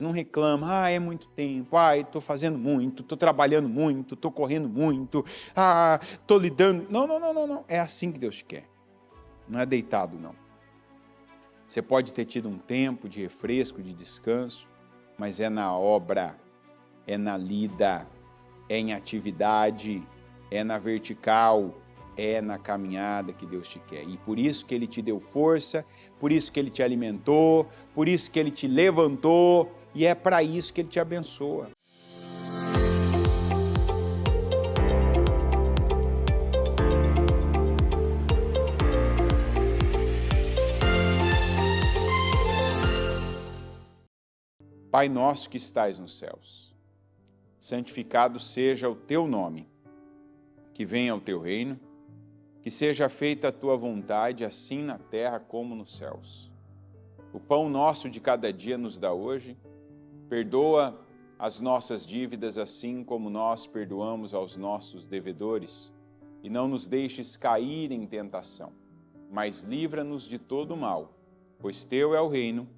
Não reclama, é muito tempo, estou fazendo muito, estou trabalhando muito, estou correndo muito, estou lidando. Não, não, não, não, não. É assim que Deus te quer. Não é deitado, não. Você pode ter tido um tempo de refresco, de descanso, mas é na obra, é na lida, é em atividade, é na vertical, é na caminhada que Deus te quer. E por isso que Ele te deu força, por isso que Ele te alimentou, por isso que Ele te levantou, e é para isso que Ele te abençoa. Pai nosso que estais nos céus, santificado seja o teu nome, que venha o teu reino, que seja feita a tua vontade, assim na terra como nos céus. O pão nosso de cada dia nos dá hoje, perdoa as nossas dívidas, assim como nós perdoamos aos nossos devedores, e não nos deixes cair em tentação, mas livra-nos de todo o mal, pois teu é o reino,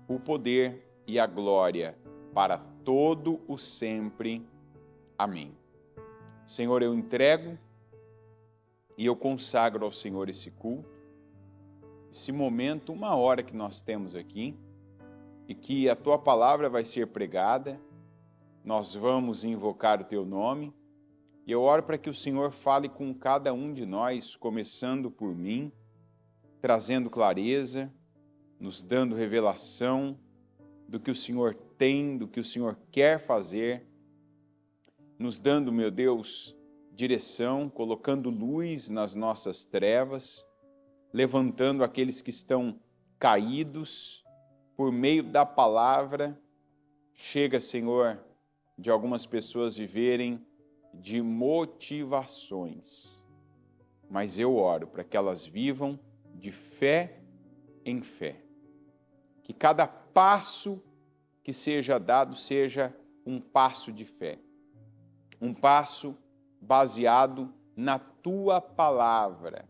o poder e a glória para todo o sempre. Amém. Senhor, eu entrego e eu consagro ao Senhor esse culto, esse momento, uma hora que nós temos aqui, e que a Tua palavra vai ser pregada, nós vamos invocar o Teu nome, e eu oro para que o Senhor fale com cada um de nós, começando por mim, trazendo clareza, nos dando revelação do que o Senhor tem, do que o Senhor quer fazer, nos dando, meu Deus, direção, colocando luz nas nossas trevas, levantando aqueles que estão caídos por meio da palavra. Chega, Senhor, de algumas pessoas viverem de motivações, mas eu oro para que elas vivam de fé em fé. Que cada passo que seja dado seja um passo de fé, um passo baseado na Tua palavra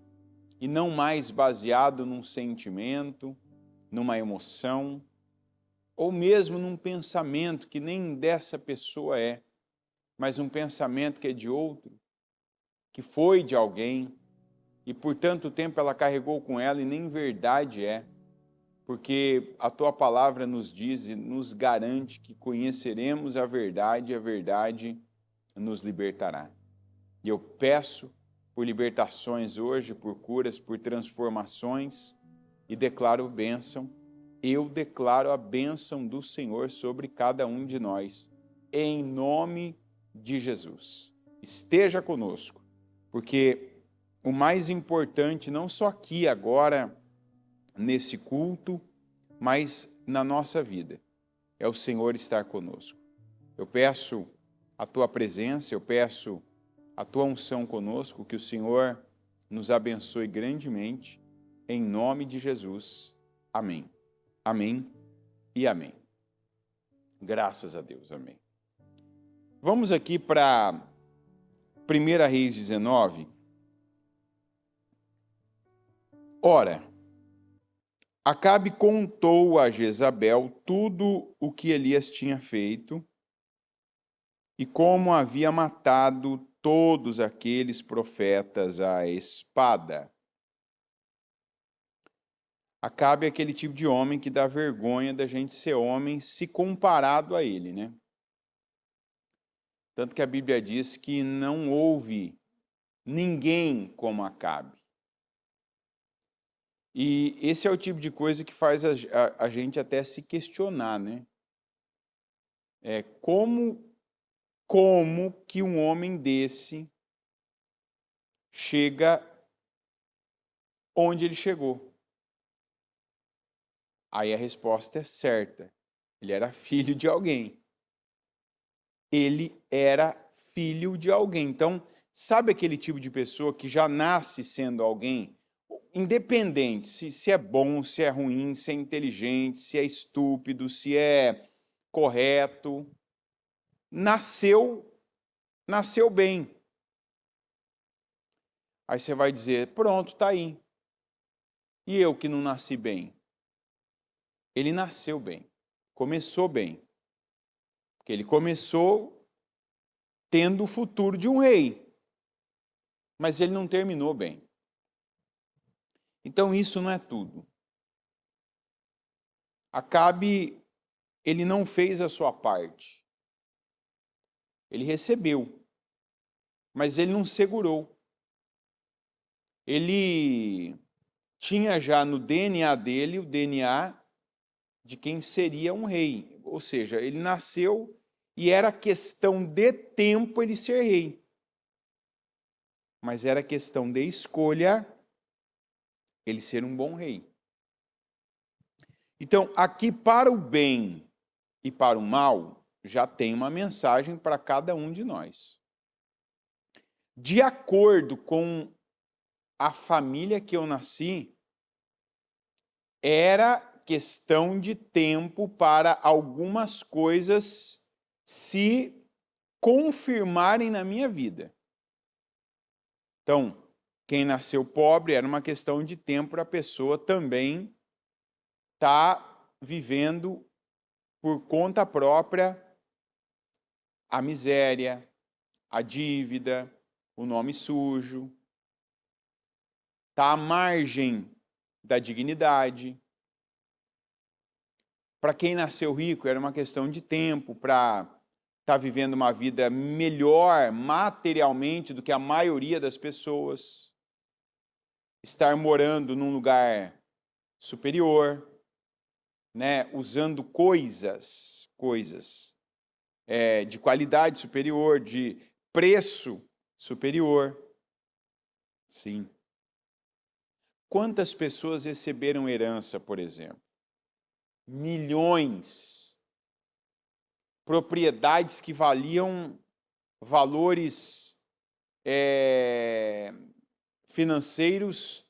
e não mais baseado num sentimento, numa emoção ou mesmo num pensamento que nem dessa pessoa é, mas um pensamento que é de outro, que foi de alguém e por tanto tempo ela carregou com ela e nem verdade é, porque a Tua palavra nos diz e nos garante que conheceremos a verdade e a verdade nos libertará. E eu peço por libertações hoje, por curas, por transformações e declaro bênção. Eu declaro a bênção do Senhor sobre cada um de nós, em nome de Jesus. Esteja conosco, porque o mais importante, não só aqui agora, nesse culto, mas na nossa vida, é o Senhor estar conosco. Eu peço a Tua presença, eu peço a Tua unção conosco, que o Senhor nos abençoe grandemente, em nome de Jesus. Amém. Amém e amém. Graças a Deus, amém. Vamos aqui para 1 Reis 19. Ora, Acabe contou a Jezabel tudo o que Elias tinha feito e como havia matado todos aqueles profetas à espada. Acabe é aquele tipo de homem que dá vergonha da gente ser homem se comparado a ele, né? Tanto que a Bíblia diz que não houve ninguém como Acabe. E esse é o tipo de coisa que faz a gente até se questionar, né? Como que um homem desse chega onde ele chegou? Aí a resposta é certa. Ele era filho de alguém. Ele era filho de alguém. Então, sabe aquele tipo de pessoa que já nasce sendo alguém? Independente se é bom, se é ruim, se é inteligente, se é estúpido, se é correto, nasceu bem. Aí você vai dizer, pronto, está aí. E eu que não nasci bem? Ele nasceu bem, começou bem, que ele começou tendo o futuro de um rei, mas ele não terminou bem. Então isso não é tudo. Acabe, ele não fez a sua parte. Ele recebeu, mas ele não segurou. Ele tinha já no DNA dele o DNA de quem seria um rei. Ou seja, ele nasceu e era questão de tempo ele ser rei. Mas era questão de escolha ele ser um bom rei. Então, aqui para o bem e para o mal, já tem uma mensagem para cada um de nós. De acordo com a família que eu nasci, era questão de tempo para algumas coisas se confirmarem na minha vida. Então, quem nasceu pobre era uma questão de tempo para a pessoa também estar vivendo por conta própria a miséria, a dívida, o nome sujo, está à margem da dignidade. Para quem nasceu rico, era uma questão de tempo para estar vivendo uma vida melhor materialmente do que a maioria das pessoas, estar morando num lugar superior, né, usando coisas de qualidade superior, de preço superior. Sim. Quantas pessoas receberam herança, por exemplo? Milhões. Propriedades que valiam valores financeiros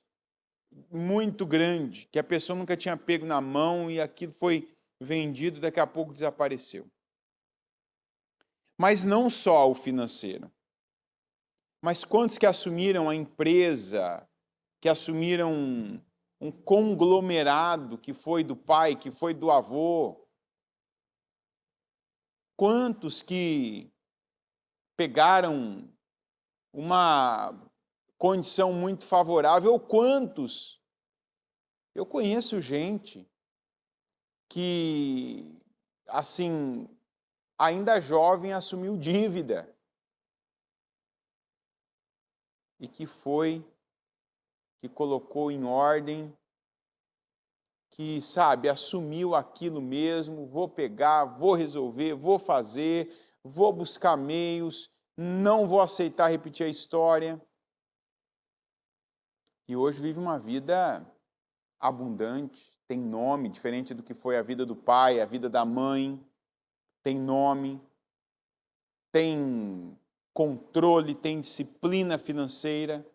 muito grandes, que a pessoa nunca tinha pego na mão e aquilo foi vendido, daqui a pouco desapareceu. Mas não só o financeiro. Mas quantos que assumiram a empresa, que assumiram um conglomerado que foi do pai, que foi do avô? Quantos que pegaram uma condição muito favorável? Ou quantos? Eu conheço gente que, assim, ainda jovem, assumiu dívida e que colocou em ordem, que, sabe, assumiu aquilo mesmo, vou pegar, vou resolver, vou fazer, vou buscar meios, não vou aceitar repetir a história. E hoje vive uma vida abundante, tem nome, diferente do que foi a vida do pai, a vida da mãe, tem nome, tem controle, tem disciplina financeira.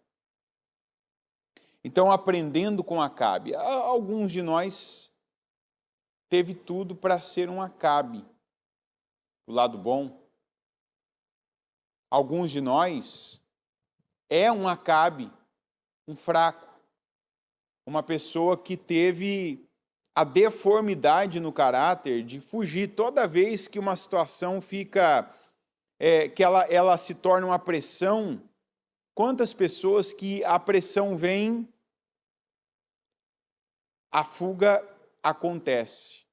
Então, aprendendo com Acabe, alguns de nós teve tudo para ser um Acabe, o lado bom. Alguns de nós é um Acabe, um fraco, uma pessoa que teve a deformidade no caráter de fugir toda vez que uma situação fica, que ela se torna uma pressão. Quantas pessoas que a pressão vem, a fuga acontece.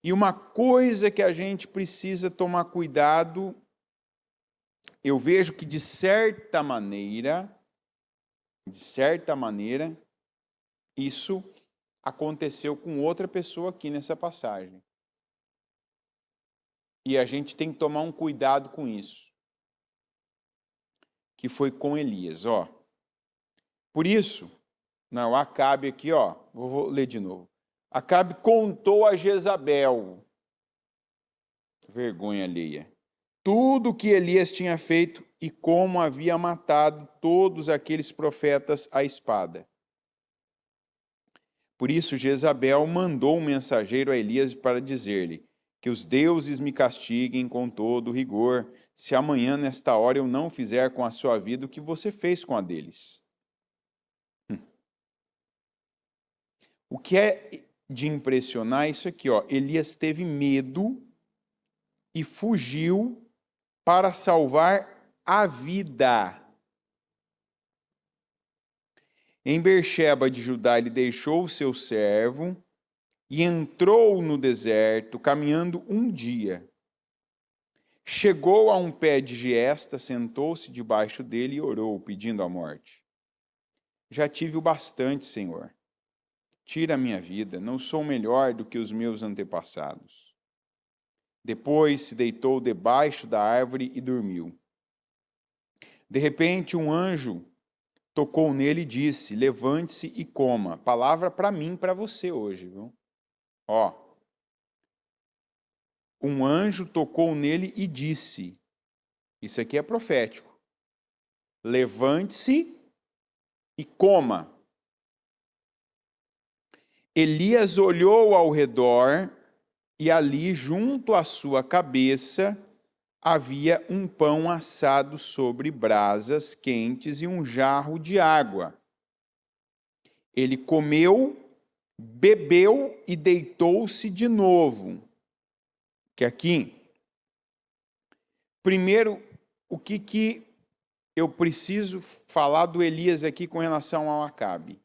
E uma coisa que a gente precisa tomar cuidado, eu vejo que de certa maneira, isso aconteceu com outra pessoa aqui nessa passagem. E a gente tem que tomar um cuidado com isso. Que foi com Elias, ó. Por isso, não, Acabe aqui, ó, vou ler de novo. Acabe contou a Jezabel, vergonha alheia, tudo o que Elias tinha feito e como havia matado todos aqueles profetas à espada. Por isso Jezabel mandou um mensageiro a Elias para dizer-lhe que os deuses me castiguem com todo rigor, se amanhã, nesta hora, eu não fizer com a sua vida o que você fez com a deles. O que é de impressionar é isso aqui, ó. Elias teve medo e fugiu para salvar a vida. Em Berseba de Judá ele deixou o seu servo e entrou no deserto, caminhando um dia. Chegou a um pé de giesta, sentou-se debaixo dele e orou, pedindo a morte. Já tive o bastante, Senhor. Tira a minha vida, não sou melhor do que os meus antepassados. Depois se deitou debaixo da árvore e dormiu. De repente, um anjo tocou nele e disse: levante-se e coma. Palavra para mim, para você hoje, viu? Ó. Um anjo tocou nele e disse, isso aqui é profético, levante-se e coma. Elias olhou ao redor e ali, junto à sua cabeça, havia um pão assado sobre brasas quentes e um jarro de água. Ele comeu, bebeu e deitou-se de novo. Que aqui, primeiro, o que eu preciso falar do Elias aqui com relação ao Acabe?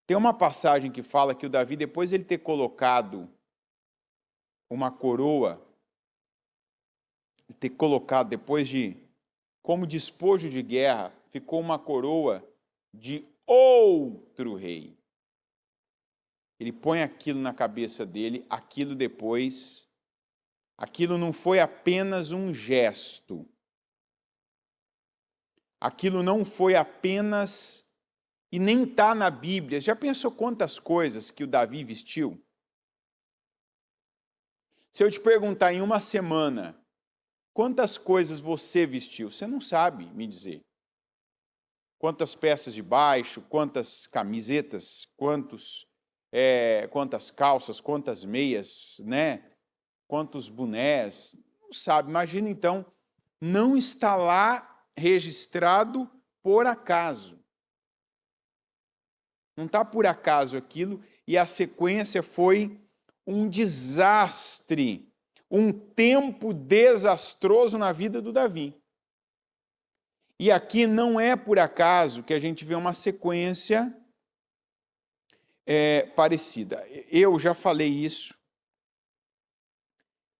Tem uma passagem que fala que o Davi, depois de ele ter colocado uma coroa, depois de, como despojo de guerra, ficou uma coroa de outro rei. Ele põe aquilo na cabeça dele, aquilo não foi apenas um gesto. Aquilo não foi apenas, e nem está na Bíblia. Já pensou quantas coisas que o Davi vestiu? Se eu te perguntar em uma semana, quantas coisas você vestiu? Você não sabe me dizer. Quantas peças de baixo, quantas camisetas, quantas calças, quantas meias, né? Quantos bonés, não sabe. Imagina então, não está lá registrado por acaso. Não está por acaso aquilo, e a sequência foi um desastre, um tempo desastroso na vida do Davi. E aqui não é por acaso que a gente vê uma sequência parecida. Eu já falei isso,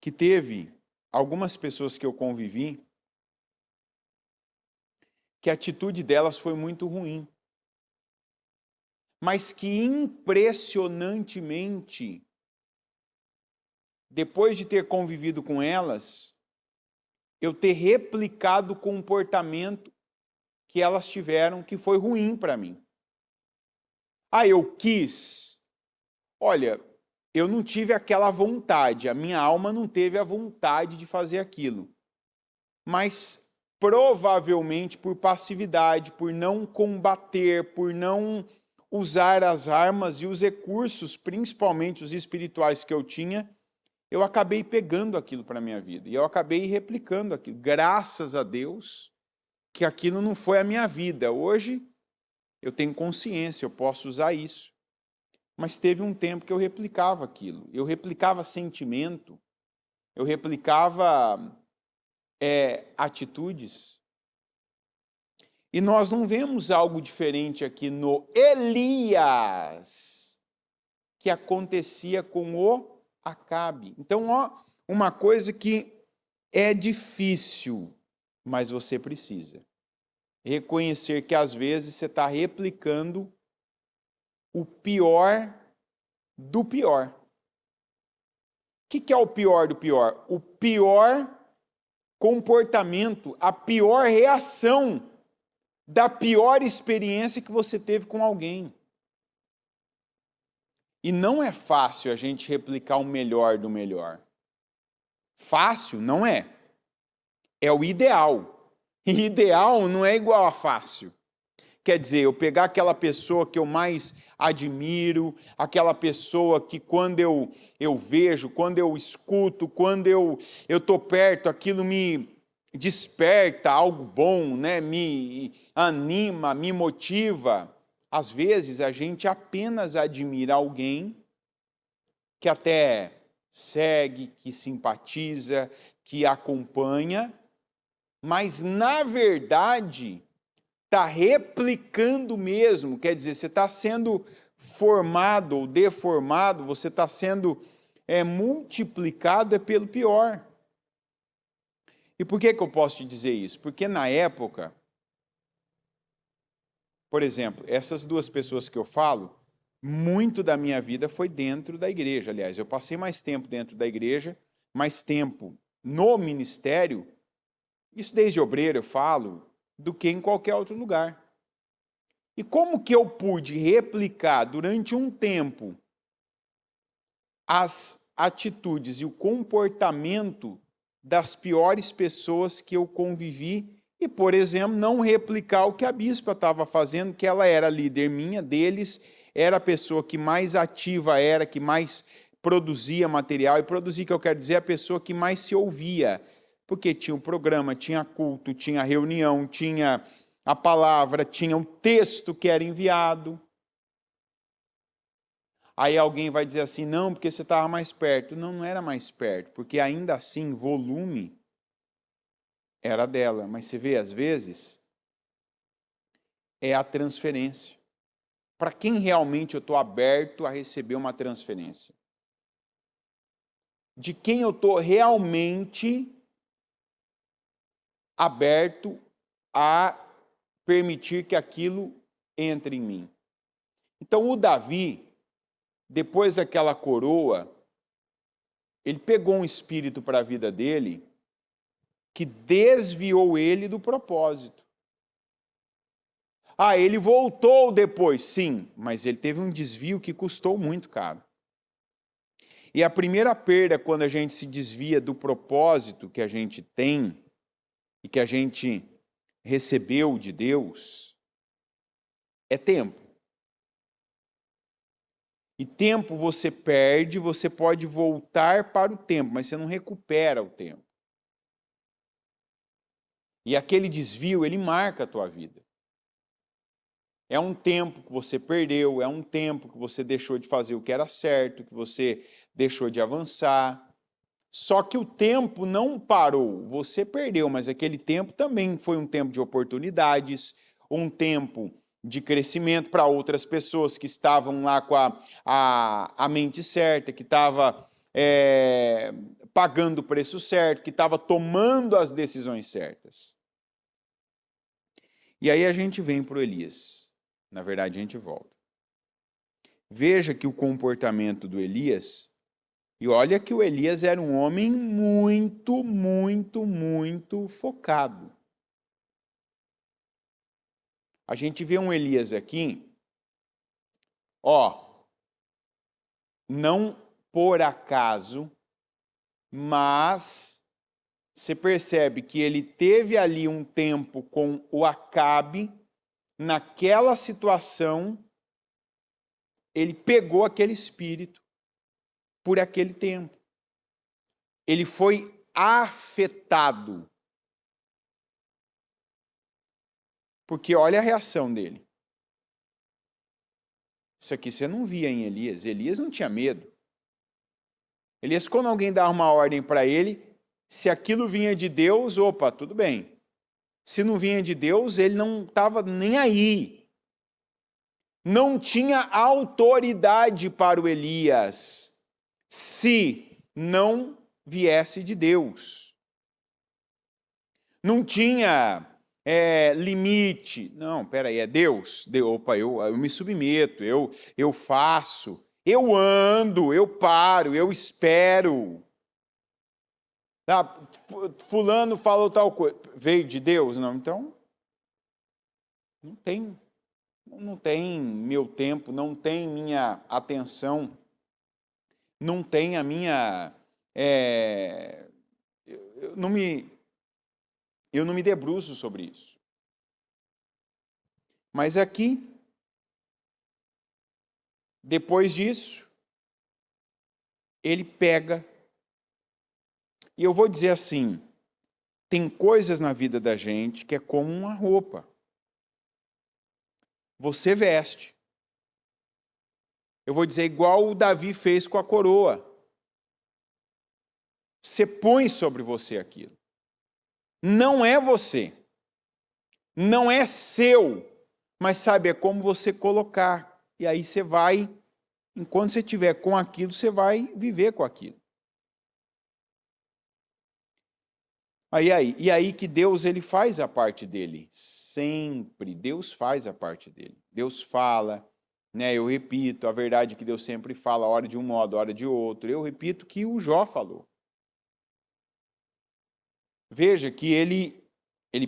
que teve algumas pessoas que eu convivi, que a atitude delas foi muito ruim, mas que impressionantemente, depois de ter convivido com elas, eu ter replicado o comportamento que elas tiveram, que foi ruim para mim. Eu quis. Olha, eu não tive aquela vontade, a minha alma não teve a vontade de fazer aquilo. Mas provavelmente por passividade, por não combater, por não usar as armas e os recursos, principalmente os espirituais que eu tinha, eu acabei pegando aquilo para a minha vida. E eu acabei replicando aquilo. Graças a Deus que aquilo não foi a minha vida. Hoje eu tenho consciência, eu posso usar isso. Mas teve um tempo que eu replicava aquilo. Eu replicava sentimento, eu replicava atitudes. E nós não vemos algo diferente aqui no Elias, que acontecia com o Acabe. Então, uma coisa que é difícil, mas você precisa reconhecer que às vezes você está replicando o pior do pior. O que é o pior do pior? O pior comportamento, a pior reação da pior experiência que você teve com alguém. E não é fácil a gente replicar o melhor do melhor. Fácil não é. É o ideal. E ideal não é igual a fácil. Quer dizer, eu pegar aquela pessoa que eu mais admiro, aquela pessoa que quando eu vejo, quando eu escuto, quando eu estou perto, aquilo me desperta algo bom, né? Me anima, me motiva. Às vezes a gente apenas admira alguém que até segue, que simpatiza, que acompanha, mas, na verdade, está replicando mesmo, quer dizer, você está sendo formado ou deformado, você está sendo multiplicado pelo pior. E por que eu posso te dizer isso? Porque na época, por exemplo, essas duas pessoas que eu falo, muito da minha vida foi dentro da igreja. Aliás, eu passei mais tempo dentro da igreja, mais tempo no ministério, isso desde obreiro eu falo, do que em qualquer outro lugar. E como que eu pude replicar durante um tempo as atitudes e o comportamento das piores pessoas que eu convivi e, por exemplo, não replicar o que a bispa estava fazendo, que ela era líder minha, deles, era a pessoa que mais ativa era, que mais produzia material, e produzir, que eu quero dizer, a pessoa que mais se ouvia, porque tinha um programa, tinha culto, tinha reunião, tinha a palavra, tinha um texto que era enviado. Aí alguém vai dizer assim, não, porque você estava mais perto. Não, não era mais perto, porque ainda assim, volume era dela. Mas você vê, às vezes, é a transferência. Para quem realmente eu estou aberto a receber uma transferência? De quem eu estou realmente aberto a permitir que aquilo entre em mim? Então, o Davi, depois daquela coroa, ele pegou um espírito para a vida dele que desviou ele do propósito. Ah, ele voltou depois, sim, mas ele teve um desvio que custou muito caro. E a primeira perda quando a gente se desvia do propósito que a gente tem e que a gente recebeu de Deus é tempo. E tempo você perde, você pode voltar para o tempo, mas você não recupera o tempo. E aquele desvio, ele marca a tua vida. É um tempo que você perdeu, é um tempo que você deixou de fazer o que era certo, que você deixou de avançar. Só que o tempo não parou, você perdeu, mas aquele tempo também foi um tempo de oportunidades, um tempo de crescimento para outras pessoas que estavam lá com a mente certa, que estava pagando o preço certo, que estava tomando as decisões certas. E aí a gente vem para o Elias. Na verdade, a gente volta. Veja que o comportamento do Elias, e olha que o Elias era um homem muito, muito, muito focado. A gente vê um Elias aqui, não por acaso, mas você percebe que ele teve ali um tempo com o Acabe, naquela situação, ele pegou aquele espírito por aquele tempo. Ele foi afetado. Porque olha a reação dele. Isso aqui você não via em Elias. Elias não tinha medo. Elias, quando alguém dava uma ordem para ele, se aquilo vinha de Deus, opa, tudo bem. Se não vinha de Deus, ele não estava nem aí. Não tinha autoridade para o Elias, se não viesse de Deus. Não tinha limite. Não, peraí, é Deus? Opa, eu me submeto, eu faço, eu ando, eu paro, eu espero. Tá? Fulano falou tal coisa. Veio de Deus? Não, então não tem meu tempo, não tem minha atenção, não tem a minha... eu não me debruço sobre isso. Mas aqui, depois disso, ele pega, e eu vou dizer assim, tem coisas na vida da gente que é como uma roupa. Você veste. Eu vou dizer igual o Davi fez com a coroa. Você põe sobre você aquilo. Não é você. Não é seu. Mas sabe, é como você colocar. E aí você vai, enquanto você estiver com aquilo, você vai viver com aquilo. E aí que Deus ele faz a parte dele. Sempre. Deus faz a parte dele. Deus fala, né? Eu repito, a verdade é que Deus sempre fala, hora de um modo, hora de outro. Eu repito que o Jó falou. Veja que ele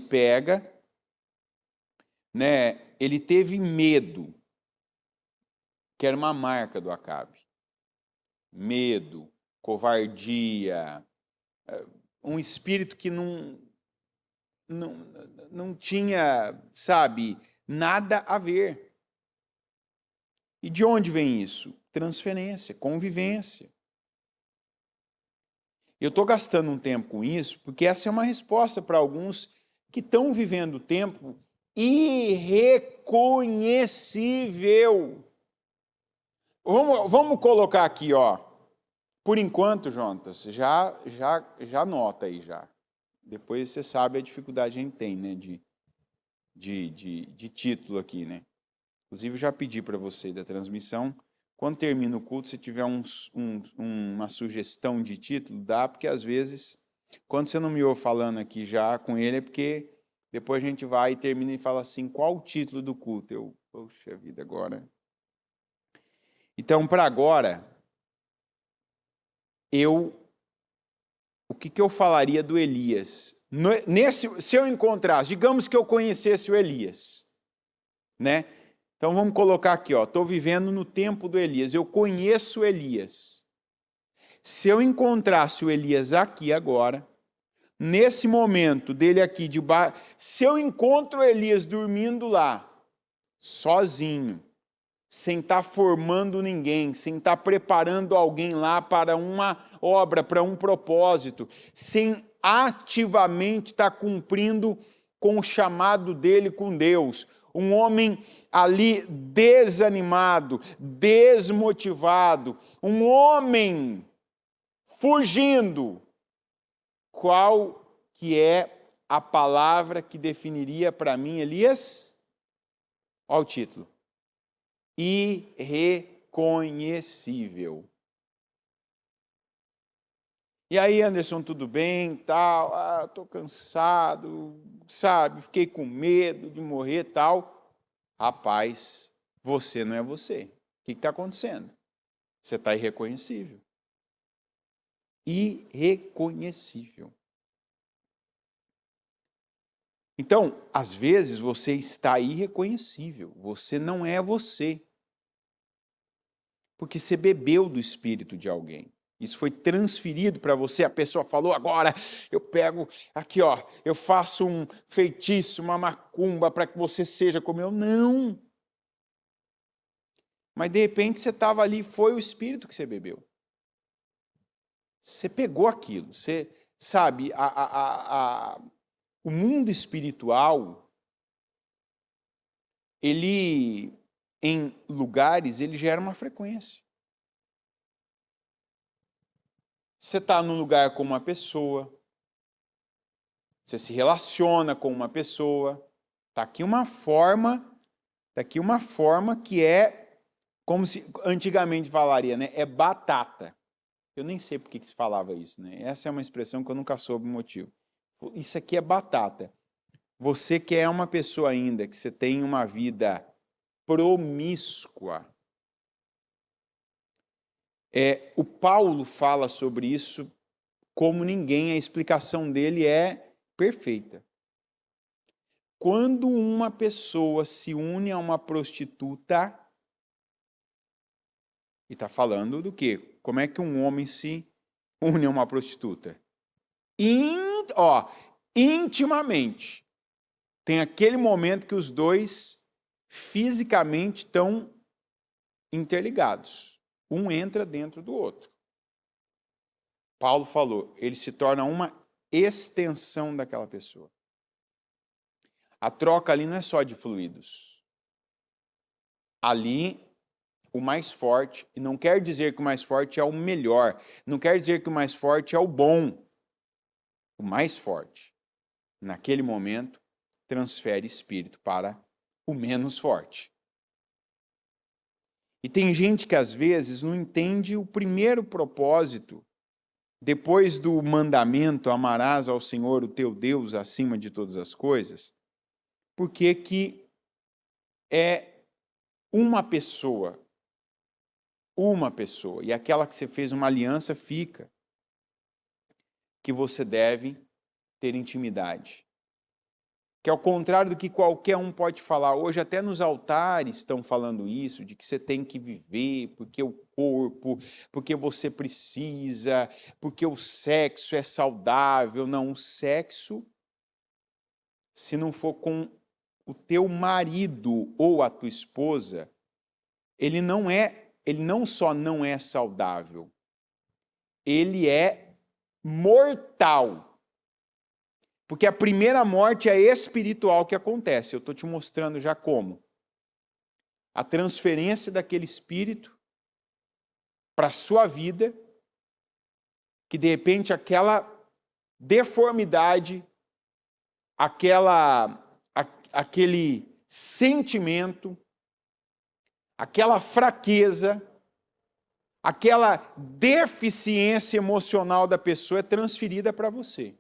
pega, né? Ele teve medo, que era uma marca do Acabe. Medo, covardia, um espírito que não tinha, sabe, nada a ver. E de onde vem isso? Transferência, convivência. Eu estou gastando um tempo com isso porque essa é uma resposta para alguns que estão vivendo o tempo irreconhecível. Vamos colocar aqui, ó. Por enquanto, Jonas, já anota aí já. Depois você sabe a dificuldade que a gente tem, né, de título aqui, né? Inclusive, eu já pedi para você da transmissão, quando termina o culto, se tiver uma sugestão de título, dá, porque às vezes, quando você não me ouve falando aqui já com ele, é porque depois a gente vai e termina e fala assim, qual o título do culto? Poxa vida, agora... Então, para agora, o que eu falaria do Elias? Se eu encontrasse, digamos que eu conhecesse o Elias, né? Então vamos colocar aqui, ó, estou vivendo no tempo do Elias, eu conheço o Elias. Se eu encontrasse o Elias aqui agora, nesse momento dele aqui debaixo, se eu encontro o Elias dormindo lá, sozinho, sem estar formando ninguém, sem estar preparando alguém lá para uma obra, para um propósito, sem ativamente estar cumprindo com o chamado dele com Deus. Um homem ali desanimado, desmotivado, um homem fugindo. Qual que é a palavra que definiria para mim, Elias? Olha o título. Irreconhecível. E aí, Anderson, tudo bem, tal, estou cansado, sabe, fiquei com medo de morrer, tal. Rapaz, você não é você. O que está acontecendo? Você está irreconhecível. Irreconhecível. Então, às vezes você está irreconhecível, você não é você. Porque você bebeu do espírito de alguém. Isso foi transferido para você, a pessoa falou, agora eu pego aqui, ó, eu faço um feitiço, uma macumba para que você seja como eu. Não. Mas de repente você estava ali, foi o espírito que você bebeu. Você pegou aquilo, você sabe, o mundo espiritual, ele, em lugares, ele gera uma frequência. Você está num lugar com uma pessoa, você se relaciona com uma pessoa, está aqui uma forma que é, como se antigamente falaria, né? É batata. Eu nem sei por que se falava isso, né? Essa é uma expressão que eu nunca soube o motivo. Isso aqui é batata. Você que é uma pessoa ainda, que você tem uma vida promíscua. O Paulo fala sobre isso como ninguém, a explicação dele é perfeita. Quando uma pessoa se une a uma prostituta, e está falando do quê? Como é que um homem se une a uma prostituta? Intimamente. Tem aquele momento que os dois fisicamente estão interligados. Um entra dentro do outro. Paulo falou, ele se torna uma extensão daquela pessoa. A troca ali não é só de fluidos. Ali o mais forte, e não quer dizer que o mais forte é o melhor, não quer dizer que o mais forte é o bom. O mais forte, naquele momento, transfere espírito para o menos forte. E tem gente que às vezes não entende o primeiro propósito, depois do mandamento, amarás ao Senhor o teu Deus acima de todas as coisas, porque que é uma pessoa, e aquela que você fez uma aliança fica, que você deve ter intimidade. Que ao contrário do que qualquer um pode falar, hoje até nos altares estão falando isso, de que você tem que viver, porque o corpo, porque você precisa, porque o sexo é saudável. Não, o sexo, se não for com o teu marido ou a tua esposa, ele não só não é saudável, ele é mortal. Porque a primeira morte é espiritual que acontece. Eu estou te mostrando já como. A transferência daquele espírito para a sua vida, que de repente aquela deformidade, aquele sentimento, aquela fraqueza, aquela deficiência emocional da pessoa é transferida para você.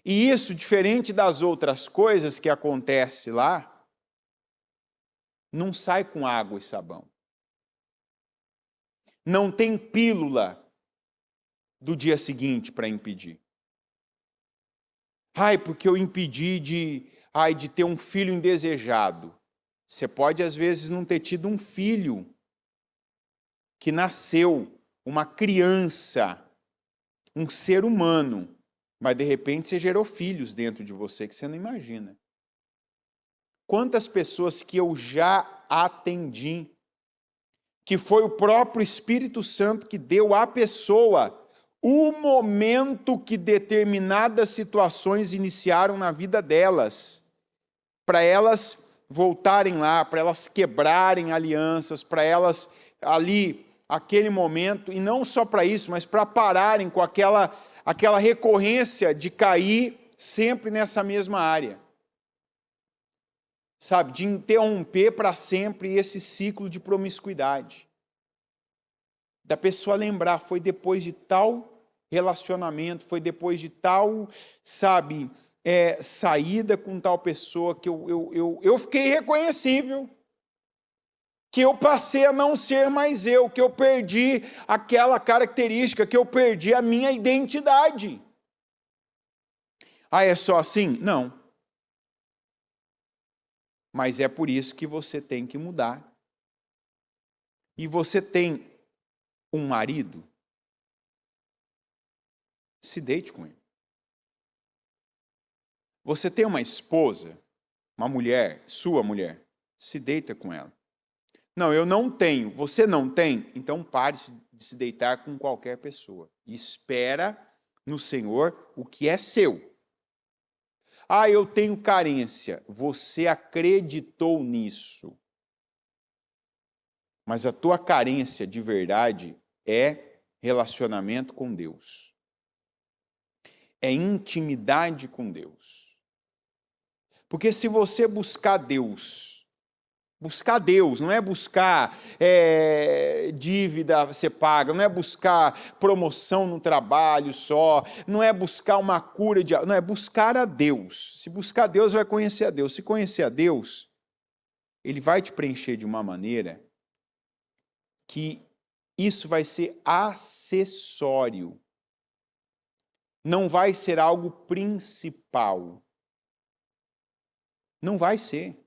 E isso, diferente das outras coisas que acontecem lá, não sai com água e sabão. Não tem pílula do dia seguinte para impedir. Ai, porque eu impedi de ter um filho indesejado. Você pode, às vezes, não ter tido um filho que nasceu, uma criança, um ser humano, mas de repente você gerou filhos dentro de você que você não imagina. Quantas pessoas que eu já atendi, que foi o próprio Espírito Santo que deu à pessoa o momento que determinadas situações iniciaram na vida delas, para elas voltarem lá, para elas quebrarem alianças, para elas ali, aquele momento, e não só para isso, mas para pararem com aquela recorrência de cair sempre nessa mesma área. Sabe, de interromper para sempre esse ciclo de promiscuidade. Da pessoa lembrar, foi depois de tal relacionamento, foi depois de tal, sabe, saída com tal pessoa que eu fiquei irreconhecível. Que eu passei a não ser mais eu, que eu perdi aquela característica, que eu perdi a minha identidade. Ah, é só assim? Não. Mas é por isso que você tem que mudar. E você tem um marido, se deite com ele. Você tem uma esposa, uma mulher, sua mulher, se deita com ela. Não, eu não tenho. Você não tem? Então pare de se deitar com qualquer pessoa. E espera no Senhor o que é seu. Ah, eu tenho carência. Você acreditou nisso. Mas a tua carência de verdade é relacionamento com Deus. É intimidade com Deus. Porque se você buscar Deus, não é buscar dívida você paga, não é buscar promoção no trabalho só, não é buscar uma cura não, é buscar a Deus. Se buscar a Deus, vai conhecer a Deus. Se conhecer a Deus, Ele vai te preencher de uma maneira que isso vai ser acessório. Não vai ser algo principal. Não vai ser.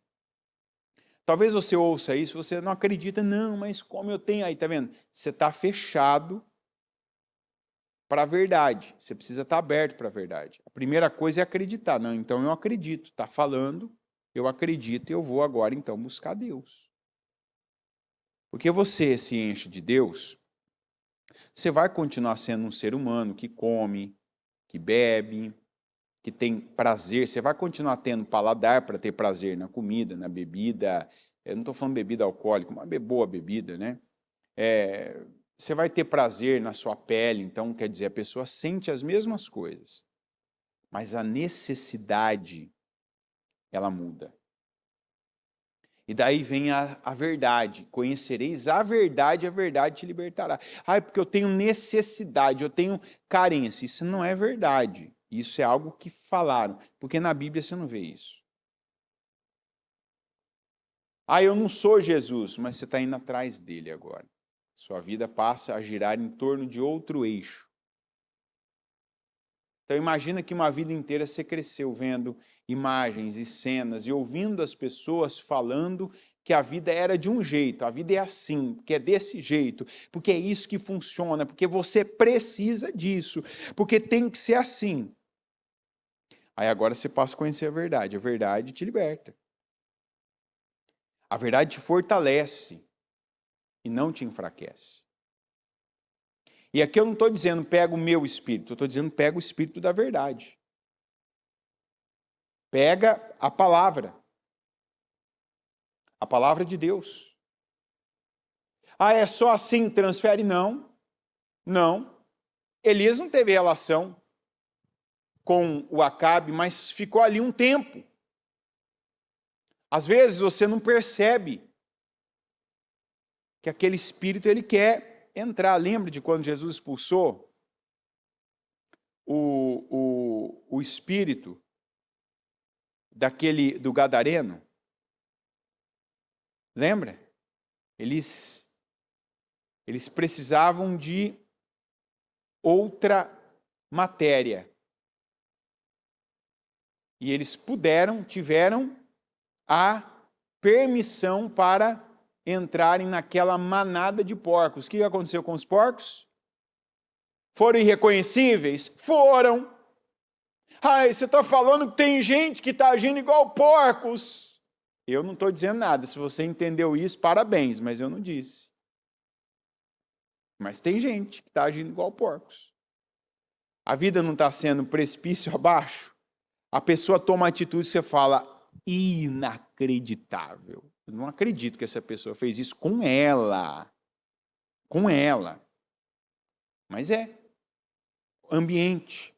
Talvez você ouça isso e você não acredita, não, mas como eu tenho aí, tá vendo? Você está fechado para a verdade. Você precisa estar aberto para a verdade. A primeira coisa é acreditar. Não, então eu acredito. Está falando, eu acredito e eu vou agora então buscar Deus. Porque você se enche de Deus, você vai continuar sendo um ser humano que come, que bebe, que tem prazer. Você vai continuar tendo paladar para ter prazer na comida, na bebida, eu não estou falando bebida alcoólica, uma boa bebida, né? Você vai ter prazer na sua pele, então quer dizer, a pessoa sente as mesmas coisas, mas a necessidade, ela muda. E daí vem a verdade, conhecereis a verdade te libertará. Porque eu tenho necessidade, eu tenho carência. Isso não é verdade, isso é algo que falaram, porque na Bíblia você não vê isso. Eu não sou Jesus, mas você está indo atrás dele agora. Sua vida passa a girar em torno de outro eixo. Então imagina que uma vida inteira você cresceu vendo imagens e cenas e ouvindo as pessoas falando que a vida era de um jeito, a vida é assim, que é desse jeito, porque é isso que funciona, porque você precisa disso, porque tem que ser assim. Aí agora você passa a conhecer a verdade te liberta. A verdade te fortalece e não te enfraquece. E aqui eu não estou dizendo pega o meu espírito, eu estou dizendo pega o espírito da verdade. Pega a palavra de Deus. É só assim, transfere? Não. Elias não teve relação com o Acabe, mas ficou ali um tempo. Às vezes você não percebe que aquele espírito ele quer entrar. Lembra de quando Jesus expulsou o espírito do gadareno? Lembra? Eles precisavam de outra matéria. E eles tiveram a permissão para entrarem naquela manada de porcos. O que aconteceu com os porcos? Foram irreconhecíveis? Foram. Você está falando que tem gente que está agindo igual porcos. Eu não estou dizendo nada. Se você entendeu isso, parabéns, mas eu não disse. Mas tem gente que está agindo igual porcos. A vida não está sendo precipício abaixo? A pessoa toma atitude e você fala, inacreditável. Eu não acredito que essa pessoa fez isso com ela. Com ela. Mas é. Ambiente.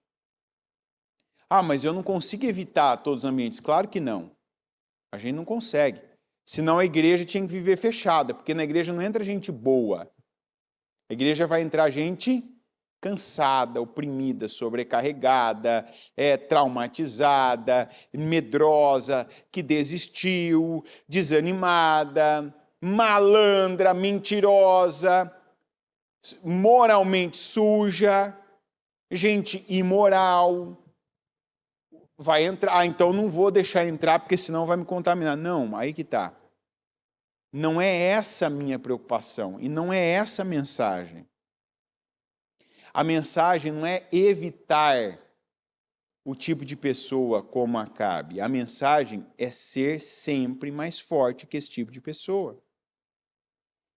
Mas eu não consigo evitar todos os ambientes. Claro que não. A gente não consegue. Senão a igreja tinha que viver fechada, porque na igreja não entra gente boa. A igreja vai entrar gente cansada, oprimida, sobrecarregada, traumatizada, medrosa, que desistiu, desanimada, malandra, mentirosa, moralmente suja, gente imoral. Vai entrar, então não vou deixar entrar porque senão vai me contaminar. Não, aí que está. Não é essa a minha preocupação e não é essa a mensagem. A mensagem não é evitar o tipo de pessoa como Acabe. A mensagem é ser sempre mais forte que esse tipo de pessoa.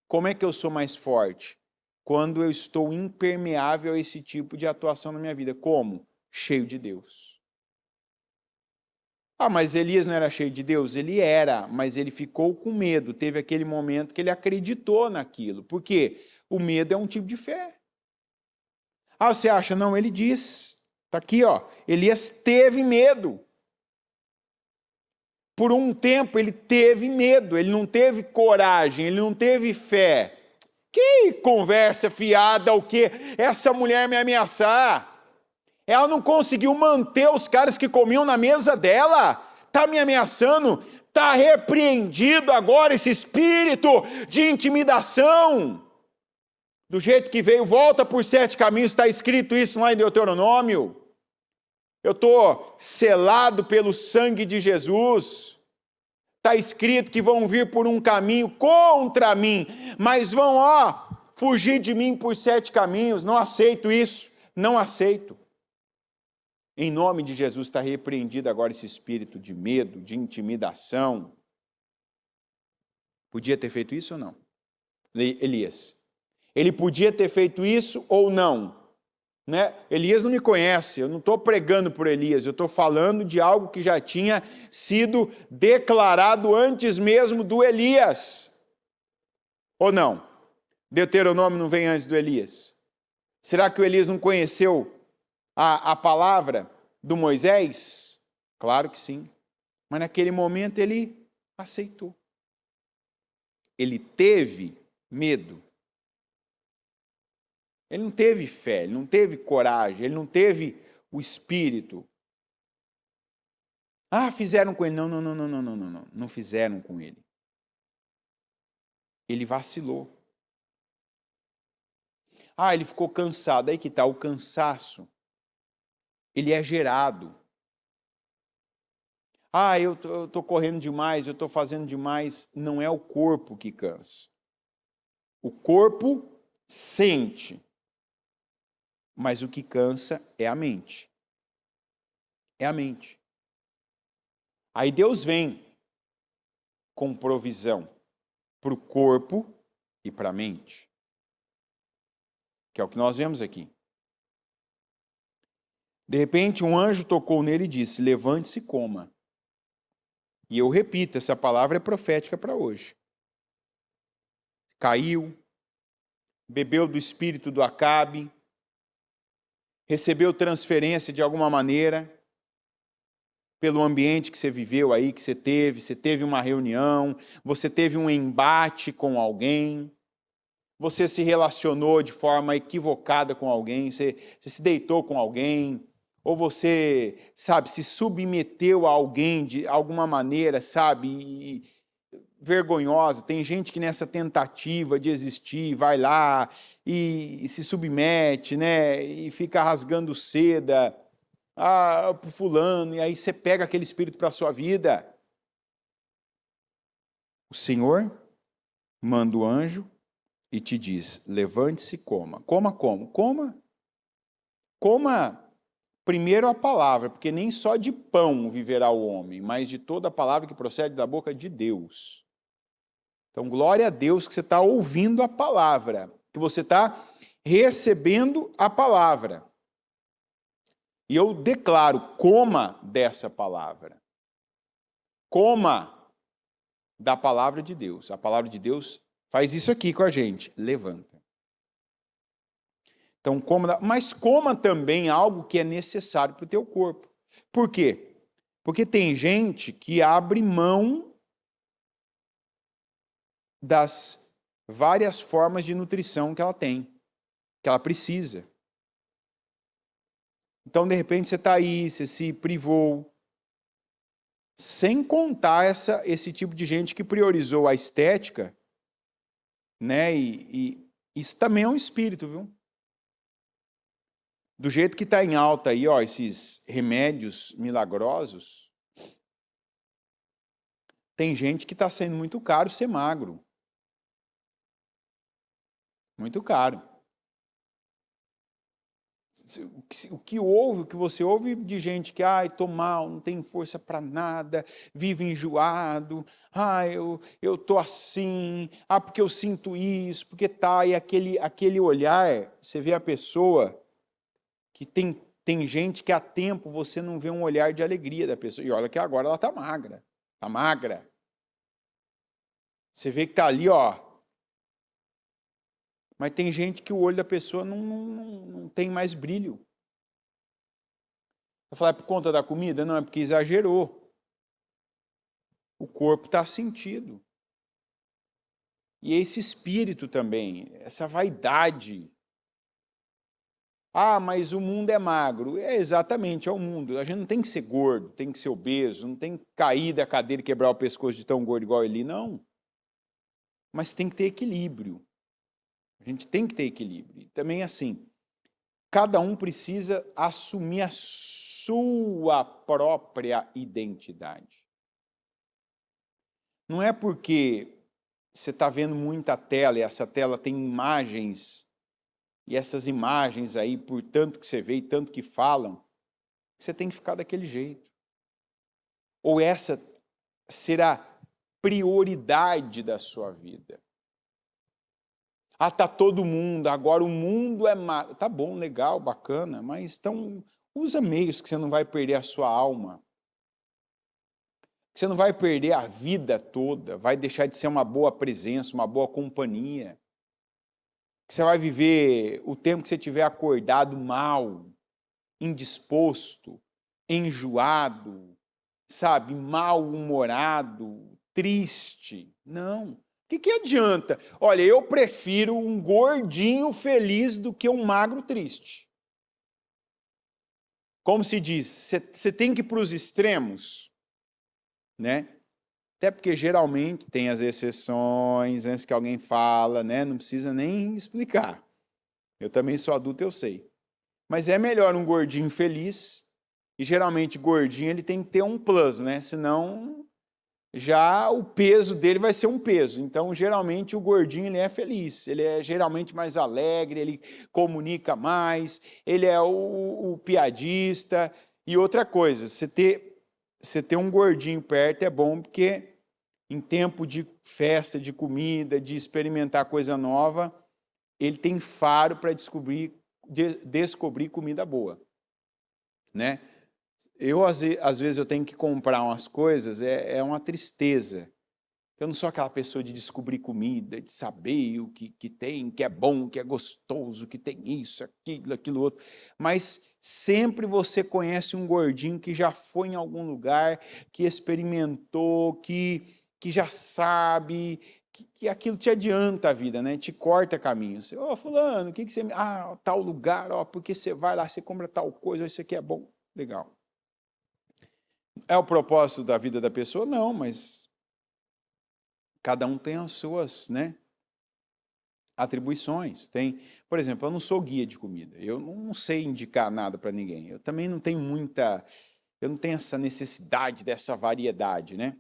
Como é que eu sou mais forte? Quando eu estou impermeável a esse tipo de atuação na minha vida. Como? Cheio de Deus. Mas Elias não era cheio de Deus? Ele era, mas ele ficou com medo. Teve aquele momento que ele acreditou naquilo. Por quê? O medo é um tipo de fé. Você acha? Não, ele diz. Está aqui, Elias teve medo. Por um tempo ele teve medo, ele não teve coragem, ele não teve fé. Que conversa fiada o quê? Essa mulher me ameaçar. Ela não conseguiu manter os caras que comiam na mesa dela. Está me ameaçando. Está repreendido agora esse espírito de intimidação. Do jeito que veio, volta por 7 caminhos, está escrito isso lá em Deuteronômio. Eu estou selado pelo sangue de Jesus. Está escrito que vão vir por um caminho contra mim, mas vão, fugir de mim por 7 caminhos. Não aceito isso, não aceito. Em nome de Jesus está repreendido agora esse espírito de medo, de intimidação. Podia ter feito isso ou não? Elias. Ele podia ter feito isso ou não? né? Elias não me conhece, eu não estou pregando por Elias, eu estou falando de algo que já tinha sido declarado antes mesmo do Elias. Ou não? Deuteronômio não vem antes do Elias? Será que o Elias não conheceu a palavra do Moisés? Claro que sim. Mas naquele momento ele aceitou. Ele teve medo. Ele não teve fé, ele não teve coragem, ele não teve o espírito. Ah, fizeram com ele. Não. Não fizeram com ele. Ele vacilou. Ah, ele ficou cansado. Aí que está o cansaço. Ele é gerado. Ah, eu estou correndo demais, eu estou fazendo demais. Não é o corpo que cansa. O corpo sente. Mas o que cansa é a mente. É a mente. Aí Deus vem com provisão para o corpo e para a mente. Que é o que nós vemos aqui. De repente, um anjo tocou nele e disse: levante-se e coma. E eu repito, essa palavra é profética para hoje. Caiu, bebeu do espírito do Acabe, recebeu transferência de alguma maneira, pelo ambiente que você viveu aí, que você teve uma reunião, você teve um embate com alguém, você se relacionou de forma equivocada com alguém, você se deitou com alguém, ou você, sabe, se submeteu a alguém de alguma maneira, sabe, vergonhosa. Tem gente que nessa tentativa de existir vai lá e se submete, né, e fica rasgando seda pro fulano, e aí você pega aquele espírito para a sua vida. O Senhor manda o anjo e te diz: levante-se e coma. Coma como? Coma primeiro a palavra, porque nem só de pão viverá o homem, mas de toda a palavra que procede da boca de Deus. Então, glória a Deus que você está ouvindo a palavra, que você está recebendo a palavra. E eu declaro: coma dessa palavra. Coma da palavra de Deus. A palavra de Deus faz isso aqui com a gente: levanta. Então, mas coma também algo que é necessário para o teu corpo. Por quê? Porque tem gente que abre mão das várias formas de nutrição que ela tem, que ela precisa. Então, de repente, você está aí, você se privou. Sem contar esse tipo de gente que priorizou a estética, né? E isso também é um espírito, viu? Do jeito que está em alta aí, ó, esses remédios milagrosos, tem gente que está sendo muito caro ser magro. Muito caro. O que você ouve de gente que, tô mal, não tem força para nada, vive enjoado, eu tô assim, porque eu sinto isso, porque tá, e aquele olhar, você vê a pessoa que tem gente que há tempo você não vê um olhar de alegria da pessoa, e olha que agora ela tá magra. Você vê que tá ali, ó. Mas tem gente que o olho da pessoa não tem mais brilho. Eu falar, é por conta da comida? Não, é porque exagerou. O corpo está sentido. E esse espírito também, essa vaidade. Mas o mundo é magro. Exatamente, é o mundo. A gente não tem que ser gordo, tem que ser obeso, não tem que cair da cadeira e quebrar o pescoço de tão gordo igual ele, não. Mas tem que ter equilíbrio. A gente tem que ter equilíbrio. E também assim, cada um precisa assumir a sua própria identidade. Não é porque você está vendo muita tela e essa tela tem imagens, e essas imagens aí, por tanto que você vê e tanto que falam, que você tem que ficar daquele jeito. Ou essa será prioridade da sua vida. Ah, tá todo mundo, agora o mundo é magro. Tá bom, legal, bacana, mas então usa meios que você não vai perder a sua alma. Que você não vai perder a vida toda, vai deixar de ser uma boa presença, uma boa companhia. Que você vai viver o tempo que você estiver acordado mal, indisposto, enjoado, sabe, mal-humorado, triste. Não. O que adianta? Olha, eu prefiro um gordinho feliz do que um magro triste. Como se diz, você tem que ir para os extremos, né? Até porque geralmente tem as exceções, antes que alguém fala, né? Não precisa nem explicar. Eu também sou adulto, eu sei. Mas é melhor um gordinho feliz, e geralmente gordinho ele tem que ter um plus, né? Senão já o peso dele vai ser um peso. Então, geralmente o gordinho ele é feliz, ele é geralmente mais alegre, ele comunica mais, ele é o piadista. E outra coisa, você ter um gordinho perto é bom porque em tempo de festa, de comida, de experimentar coisa nova, ele tem faro para descobrir comida boa, né? Às vezes, eu tenho que comprar umas coisas, é uma tristeza. Eu não sou aquela pessoa de descobrir comida, de saber o que tem, que é bom, que é gostoso, que tem isso, aquilo outro. Mas sempre você conhece um gordinho que já foi em algum lugar, que experimentou, que já sabe, que aquilo te adianta a vida, né? Te corta caminho. Você, fulano, o que você... Ah, tal lugar, porque você vai lá, você compra tal coisa, isso aqui é bom. Legal. É o propósito da vida da pessoa? Não, mas cada um tem as suas, né, atribuições. Por exemplo, eu não sou guia de comida. Eu não sei indicar nada para ninguém. Eu também não tenho eu não tenho essa necessidade dessa variedade, né?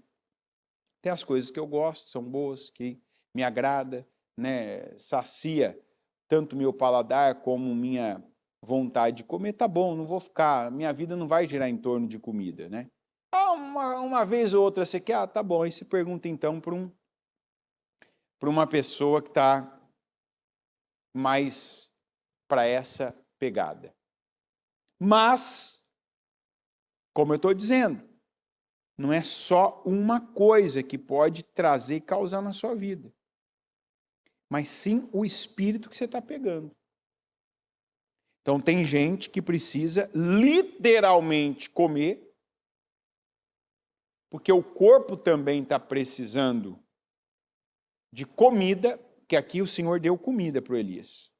Tem as coisas que eu gosto, são boas, que me agrada, né, sacia tanto meu paladar como minha vontade de comer. Tá bom, não vou ficar, minha vida não vai girar em torno de comida, né? Uma vez ou outra você quer, tá bom, aí você pergunta então para uma pessoa que está mais para essa pegada. Mas, como eu estou dizendo, não é só uma coisa que pode trazer e causar na sua vida, mas sim o espírito que você está pegando. Então tem gente que precisa literalmente comer, porque o corpo também está precisando de comida, que aqui o Senhor deu comida para o Elias.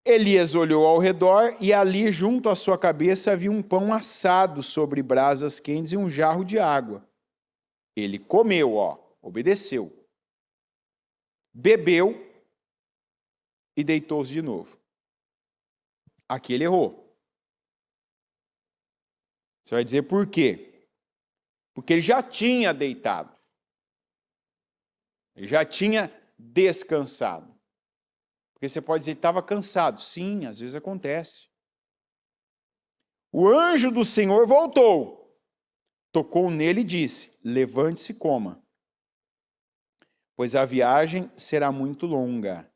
Elias olhou ao redor e ali, junto à sua cabeça, havia um pão assado sobre brasas quentes e um jarro de água. Ele comeu, obedeceu, bebeu e deitou-se de novo. Aqui ele errou. Você vai dizer por quê? Porque ele já tinha deitado. Ele já tinha descansado. Porque você pode dizer que estava cansado. Sim, às vezes acontece. O anjo do Senhor voltou, tocou nele e disse: levante-se e coma, pois a viagem será muito longa.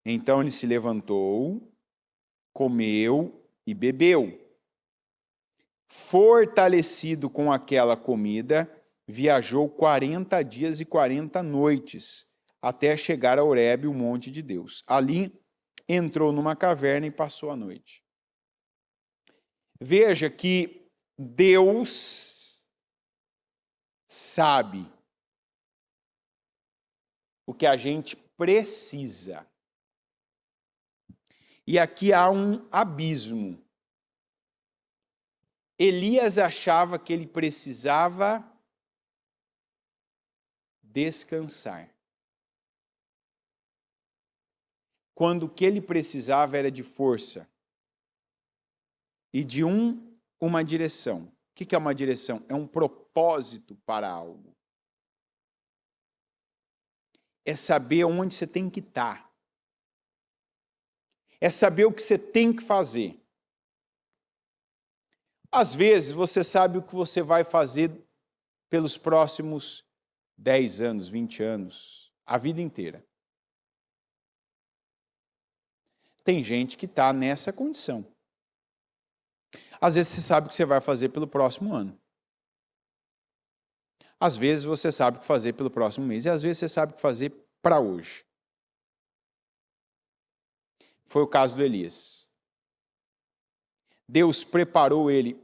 Então ele se levantou, comeu e bebeu. Fortalecido com aquela comida, viajou 40 dias e 40 noites, até chegar a Horebe, o monte de Deus. Ali entrou numa caverna e passou a noite. Veja que Deus sabe o que a gente precisa. E aqui há um abismo. Elias achava que ele precisava descansar, quando o que ele precisava era de força e de uma direção. O que é uma direção? É um propósito para algo. É saber onde você tem que estar. É saber o que você tem que fazer. Às vezes você sabe o que você vai fazer pelos próximos 10 anos, 20 anos, a vida inteira. Tem gente que está nessa condição. Às vezes você sabe o que você vai fazer pelo próximo ano. Às vezes você sabe o que fazer pelo próximo mês. E às vezes você sabe o que fazer para hoje. Foi o caso do Elias. Deus preparou ele.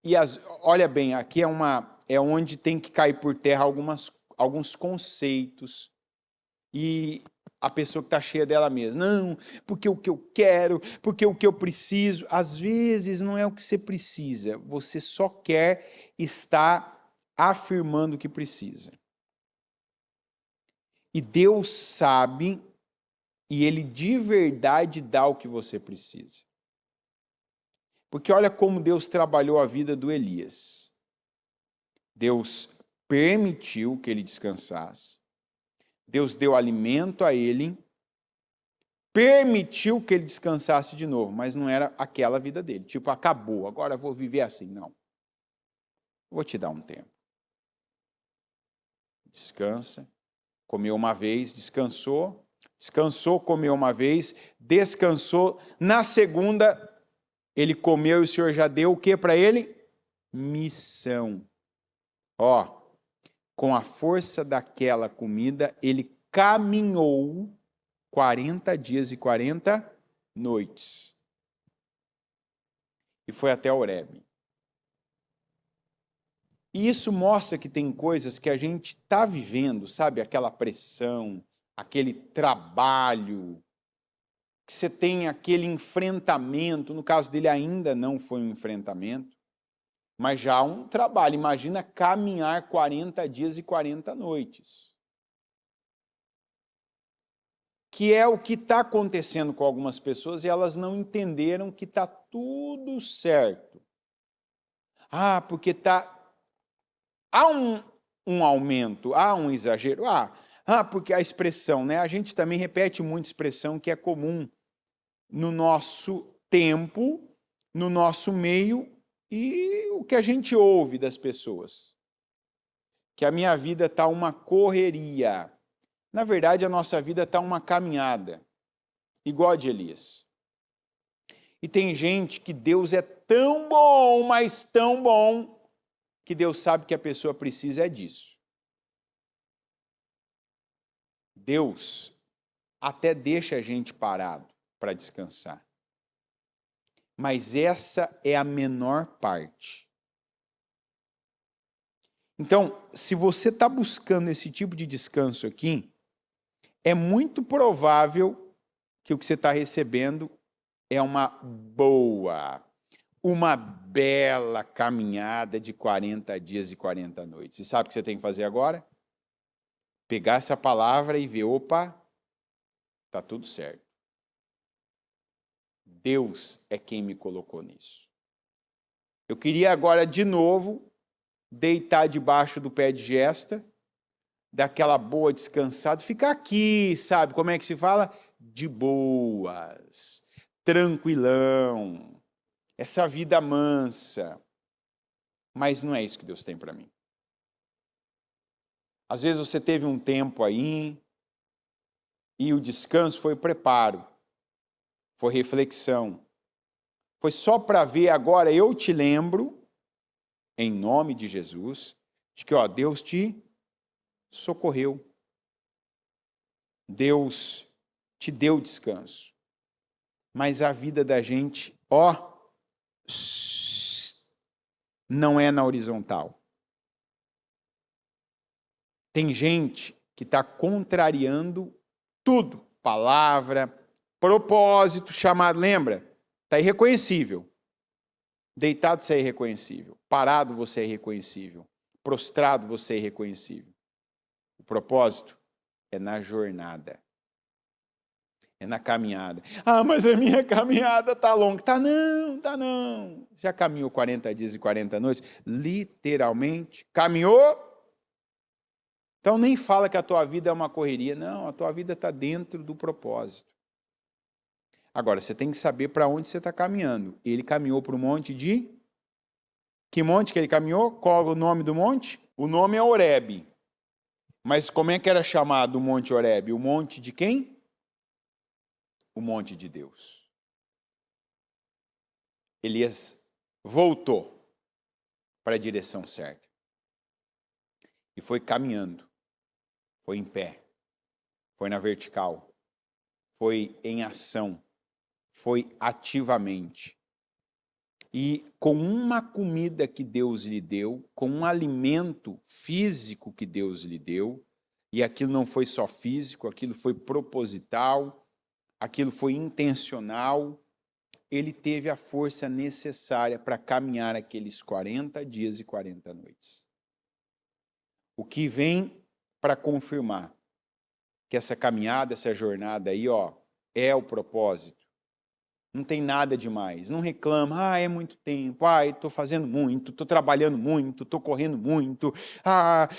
E olha bem, aqui é onde tem que cair por terra alguns conceitos. E a pessoa que está cheia dela mesma. Não, porque o que eu quero, porque o que eu preciso. Às vezes não é o que você precisa. Você só quer estar afirmando que precisa. E Deus sabe, e Ele de verdade dá o que você precisa. Porque olha como Deus trabalhou a vida do Elias. Deus permitiu que ele descansasse. Deus deu alimento a ele, permitiu que ele descansasse de novo, mas não era aquela vida dele. Tipo, acabou, agora eu vou viver assim. Não. Vou te dar um tempo. Descansa. Comeu uma vez, descansou. Descansou, comeu uma vez, descansou. Na segunda, ele comeu e o Senhor já deu o que para ele? Missão. Ó, com a força daquela comida, ele caminhou 40 dias e 40 noites. E foi até Horebe. E isso mostra que tem coisas que a gente está vivendo, sabe? Aquela pressão, aquele trabalho, que você tem aquele enfrentamento. No caso dele ainda não foi um enfrentamento, mas já um trabalho. Imagina caminhar 40 dias e 40 noites. Que é o que está acontecendo com algumas pessoas e elas não entenderam que está tudo certo. Ah, porque há um aumento, há um exagero. Porque a expressão, né? A gente também repete muita expressão que é comum no nosso tempo, no nosso meio, e o que a gente ouve das pessoas. Que a minha vida está uma correria. Na verdade, a nossa vida está uma caminhada, igual a de Elias. E tem gente que Deus é tão bom, mas tão bom, que Deus sabe que a pessoa precisa é disso. Deus até deixa a gente parado para descansar. Mas essa é a menor parte. Então, se você está buscando esse tipo de descanso aqui, é muito provável que o que você está recebendo é uma boa, uma bela caminhada de 40 dias e 40 noites. E sabe o que você tem que fazer agora? Pegar essa palavra e ver, opa, está tudo certo. Deus é quem me colocou nisso. Eu queria agora, de novo, deitar debaixo do pé de gesta, daquela boa descansada, ficar aqui, sabe? Como é que se fala? De boas, tranquilão, essa vida mansa. Mas não é isso que Deus tem para mim. Às vezes você teve um tempo aí e o descanso foi preparo, foi reflexão. Foi só para ver agora, eu te lembro, em nome de Jesus, de que Deus te socorreu. Deus te deu descanso. Mas a vida da gente, não é na horizontal. Tem gente que está contrariando tudo. Palavra, propósito, chamado, lembra? Está irreconhecível. Deitado você é irreconhecível. Parado você é irreconhecível. Prostrado você é irreconhecível. O propósito é na jornada. É na caminhada. Mas a minha caminhada está longa. Tá não. Já caminhou 40 dias e 40 noites? Literalmente. Caminhou? Então nem fala que a tua vida é uma correria. Não, a tua vida está dentro do propósito. Agora, você tem que saber para onde você está caminhando. Ele caminhou para o monte de... Que monte que ele caminhou? Qual é o nome do monte? O nome é Horebe. Mas como é que era chamado o Monte Horebe? O monte de quem? o monte de Deus. Elias voltou para a direção certa. E foi caminhando, foi em pé, foi na vertical, foi em ação, foi ativamente. E com uma comida que Deus lhe deu, com um alimento físico que Deus lhe deu, e aquilo não foi só físico, aquilo foi proposital, aquilo foi intencional, ele teve a força necessária para caminhar aqueles 40 dias e 40 noites. O que vem para confirmar que essa caminhada, essa jornada aí, é o propósito. Não tem nada demais. Não reclama, é muito tempo, estou fazendo muito, estou trabalhando muito, estou correndo muito,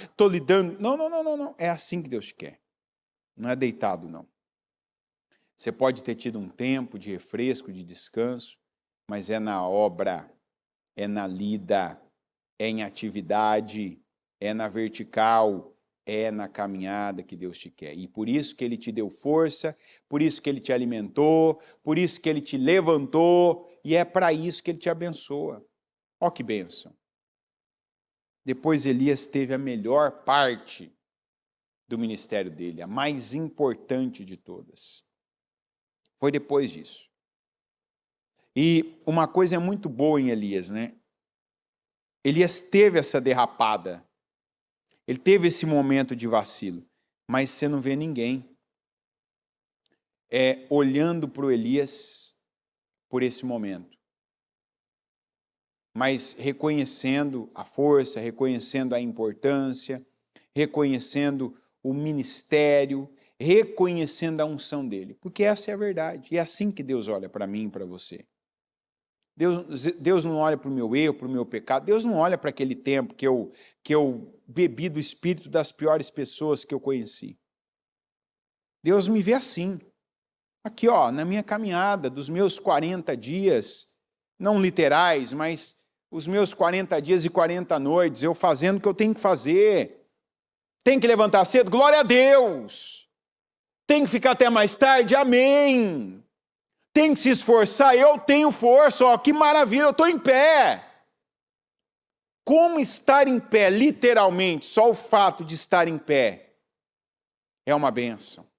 estou lidando. Não. É assim que Deus te quer. Não é deitado, não. Você pode ter tido um tempo de refresco, de descanso, mas é na obra, é na lida, é em atividade, é na vertical, é na caminhada que Deus te quer. E por isso que Ele te deu força, por isso que Ele te alimentou, por isso que Ele te levantou, e é para isso que Ele te abençoa. Ó que bênção. Depois Elias teve a melhor parte do ministério dele, a mais importante de todas. Foi depois disso. E uma coisa é muito boa em Elias, né? Elias teve essa derrapada. Ele teve esse momento de vacilo. Mas você não vê ninguém olhando para o Elias por esse momento. Mas reconhecendo a força, reconhecendo a importância, reconhecendo o ministério, reconhecendo a unção dele. Porque essa é a verdade. E é assim que Deus olha para mim e para você. Deus não olha para o meu erro, para o meu pecado. Deus não olha para aquele tempo que eu bebi do espírito das piores pessoas que eu conheci. Deus me vê assim. Aqui, na minha caminhada dos meus 40 dias, não literais, mas os meus 40 dias e 40 noites, eu fazendo o que eu tenho que fazer. Tem que levantar cedo? Glória a Deus! Tem que ficar até mais tarde? Amém! Tem que se esforçar? Eu tenho força, que maravilha, eu estou em pé. Como estar em pé, literalmente, só o fato de estar em pé é uma bênção.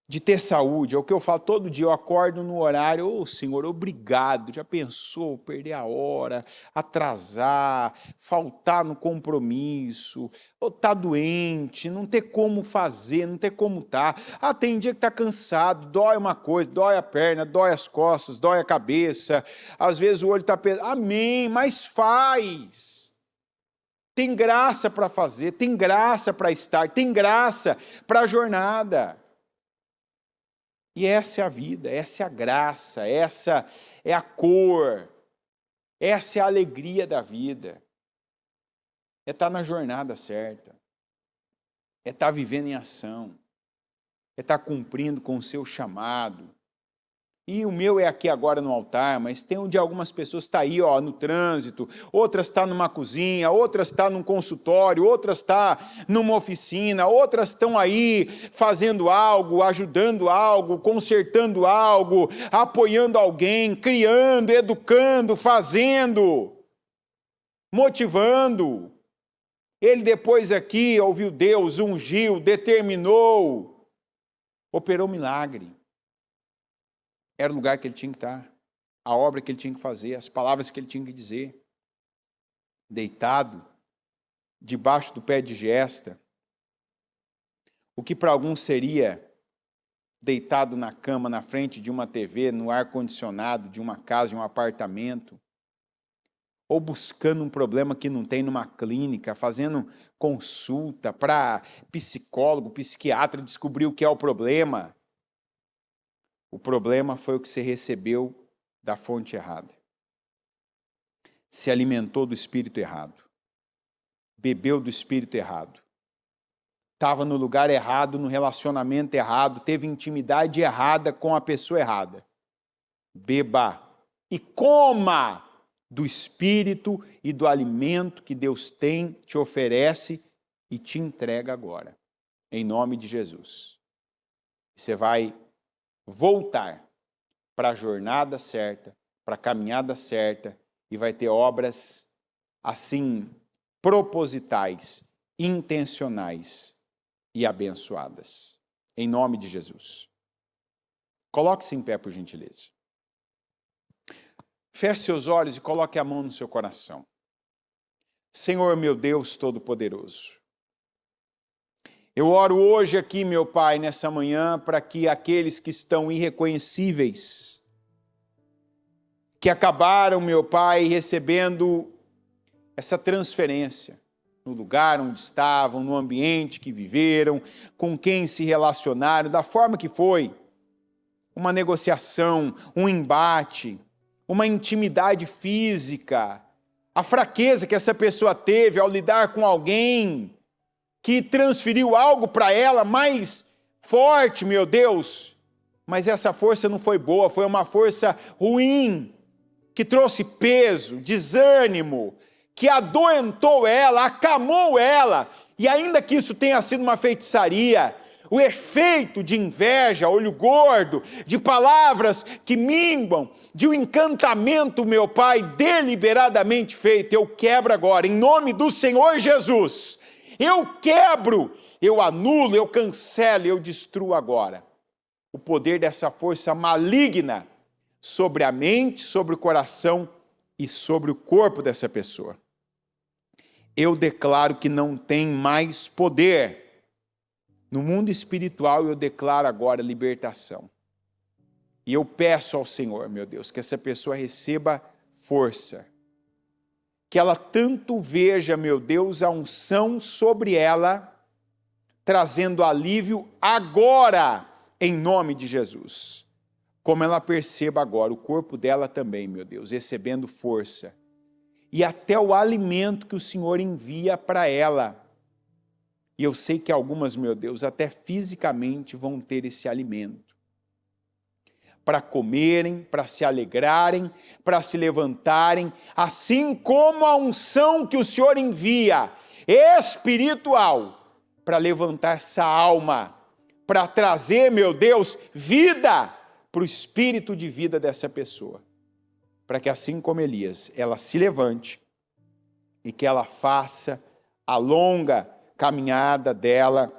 De ter saúde, é o que eu falo todo dia, eu acordo no horário, Senhor, obrigado, já pensou, perder a hora, atrasar, faltar no compromisso, ou estar doente, não ter como fazer, não ter como estar. Tem dia que está cansado, dói uma coisa, dói a perna, dói as costas, dói a cabeça, às vezes o olho está pesado, amém, mas faz. Tem graça para fazer, tem graça para estar, tem graça para a jornada. E essa é a vida, essa é a graça, essa é a cor, essa é a alegria da vida. É estar na jornada certa, é estar vivendo em ação, é estar cumprindo com o seu chamado. E o meu é aqui agora no altar, mas tem onde algumas pessoas estão aí no trânsito, outras estão numa cozinha, outras estão num consultório, outras estão numa oficina, outras estão aí fazendo algo, ajudando algo, consertando algo, apoiando alguém, criando, educando, fazendo, motivando. Ele depois aqui ouviu Deus, ungiu, determinou, operou milagre. Era o lugar que ele tinha que estar, a obra que ele tinha que fazer, as palavras que ele tinha que dizer. Deitado, debaixo do pé de gesta, o que para alguns seria deitado na cama, na frente de uma TV, no ar-condicionado de uma casa, de um apartamento, ou buscando um problema que não tem numa clínica, fazendo consulta para psicólogo, psiquiatra descobrir o que é o problema. O problema foi o que você recebeu da fonte errada. Se alimentou do espírito errado. Bebeu do espírito errado. Estava no lugar errado, no relacionamento errado, teve intimidade errada com a pessoa errada. Beba e coma do espírito e do alimento que Deus tem, te oferece e te entrega agora. Em nome de Jesus. Você vai voltar para a jornada certa, para a caminhada certa, e vai ter obras assim propositais, intencionais e abençoadas. Em nome de Jesus. Coloque-se em pé, por gentileza. Feche seus olhos e coloque a mão no seu coração. Senhor, meu Deus Todo-Poderoso, eu oro hoje aqui, meu Pai, nessa manhã, para que aqueles que estão irreconhecíveis, que acabaram, meu Pai, recebendo essa transferência, no lugar onde estavam, no ambiente que viveram, com quem se relacionaram, da forma que foi, uma negociação, um embate, uma intimidade física, a fraqueza que essa pessoa teve ao lidar com alguém que transferiu algo para ela mais forte, meu Deus, mas essa força não foi boa, foi uma força ruim, que trouxe peso, desânimo, que adoentou ela, acamou ela, e ainda que isso tenha sido uma feitiçaria, o efeito de inveja, olho gordo, de palavras que minguam, de um encantamento, meu Pai, deliberadamente feito, eu quebro agora, em nome do Senhor Jesus. Eu quebro, eu anulo, eu cancelo, eu destruo agora o poder dessa força maligna sobre a mente, sobre o coração e sobre o corpo dessa pessoa. Eu declaro que não tem mais poder. No mundo espiritual, eu declaro agora libertação. E eu peço ao Senhor, meu Deus, que essa pessoa receba força. Que ela tanto veja, meu Deus, a unção sobre ela, trazendo alívio agora, em nome de Jesus. Como ela perceba agora o corpo dela também, meu Deus, recebendo força. E até o alimento que o Senhor envia para ela. E eu sei que algumas, meu Deus, até fisicamente vão ter esse alimento. Para comerem, para se alegrarem, para se levantarem, assim como a unção que o Senhor envia, espiritual, para levantar essa alma, para trazer, meu Deus, vida para o espírito de vida dessa pessoa. Para que assim como Elias, ela se levante e que ela faça a longa caminhada dela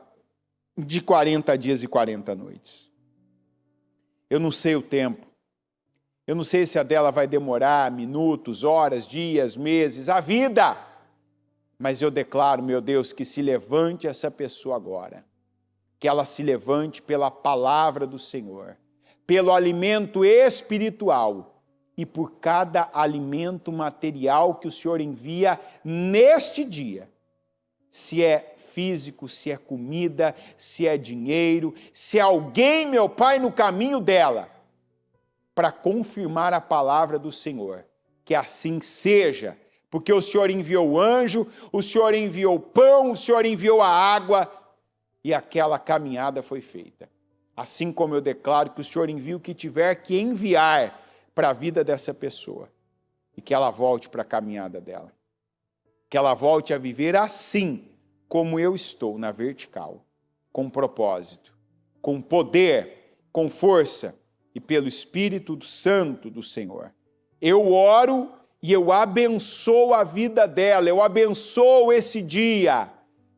de 40 dias e 40 noites. Eu não sei o tempo, eu não sei se a dela vai demorar minutos, horas, dias, meses, a vida, mas eu declaro, meu Deus, que se levante essa pessoa agora, que ela se levante pela palavra do Senhor, pelo alimento espiritual e por cada alimento material que o Senhor envia neste dia. Se é físico, se é comida, se é dinheiro, se é alguém, meu Pai, no caminho dela, para confirmar a palavra do Senhor. Que assim seja, porque o Senhor enviou o anjo, o Senhor enviou o pão, o Senhor enviou a água, e aquela caminhada foi feita. Assim como eu declaro que o Senhor envia o que tiver que enviar para a vida dessa pessoa, e que ela volte para a caminhada dela. Que ela volte a viver assim, como eu estou, na vertical, com propósito, com poder, com força e pelo Espírito Santo do Senhor. Eu oro e eu abençoo a vida dela, eu abençoo esse dia,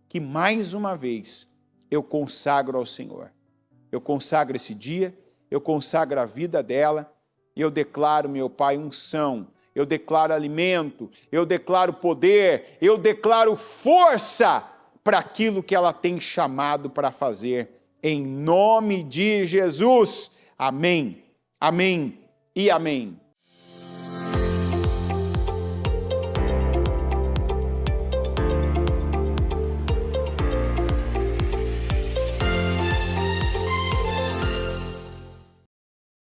que mais uma vez eu consagro ao Senhor. Eu consagro esse dia, eu consagro a vida dela, e eu declaro, meu Pai, unção, eu declaro alimento, eu declaro poder, eu declaro força para aquilo que ela tem chamado para fazer, em nome de Jesus. Amém, amém e amém.